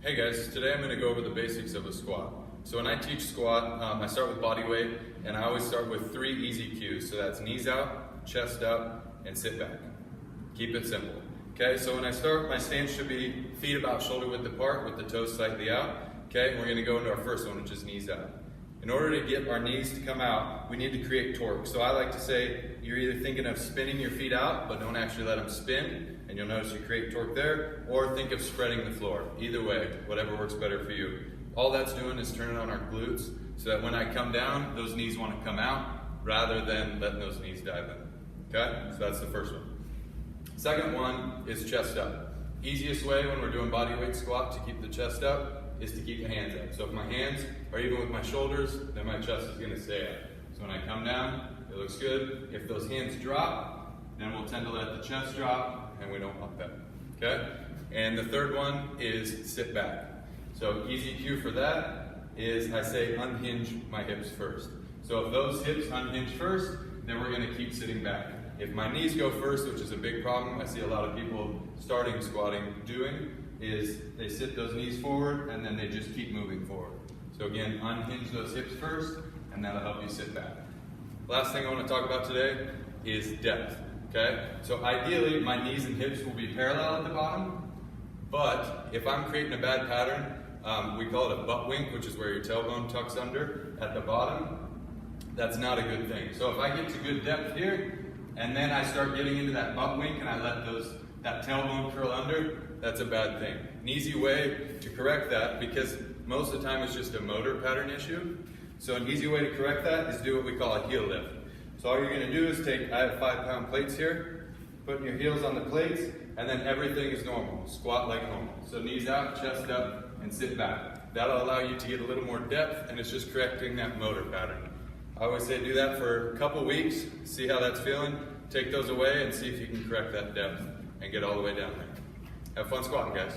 Hey guys, today I'm going to go over the basics of a squat. So when I teach squat, I start with body weight, and I always start with 3 easy cues. So that's knees out, chest up, and sit back. Keep it simple. Okay, so when I start, my stance should be feet about shoulder width apart with the toes slightly out. Okay, and we're going to go into our first one, which is knees out. In order to get our knees to come out, we need to create torque. So I like to say you're either thinking of spinning your feet out, but don't actually let them spin, and you'll notice you create torque there, or think of spreading the floor. Either way, whatever works better for you. All that's doing is turning on our glutes so that when I come down, those knees want to come out rather than letting those knees dive in. Okay, so that's the first one. Second one is chest up. Easiest way when we're doing body weight squat to keep the chest up is to keep the hands up. So if my hands are even with my shoulders, then my chest is going to stay up. So when I come down, it looks good. If those hands drop, then we'll tend to let the chest drop, and we don't want that. Okay? And the third one is sit back. So easy cue for that is I say unhinge my hips first. So if those hips unhinge first, then we're going to keep sitting back. If my knees go first, which is a big problem I see a lot of people starting squatting doing, is they sit those knees forward and then they just keep moving forward. So again, unhinge those hips first, and that'll help you sit back. Last thing I want to talk about today is depth. Okay? So ideally, my knees and hips will be parallel at the bottom, but if I'm creating a bad pattern, we call it a butt wink, which is where your tailbone tucks under at the bottom. That's not a good thing. So if I get to good depth here, and then I start getting into that butt wink and I let that tailbone curl under, that's a bad thing. An easy way to correct that, because most of the time it's just a motor pattern issue, so an easy way to correct that is do what we call a heel lift. So all you're going to do is I have 5-pound plates here, putting your heels on the plates, and then everything is normal. Squat like normal. So knees out, chest up, and sit back. That'll allow you to get a little more depth, and it's just correcting that motor pattern. I always say do that for a couple weeks, see how that's feeling, take those away, and see if you can correct that depth and get all the way down there. Have fun squatting, guys.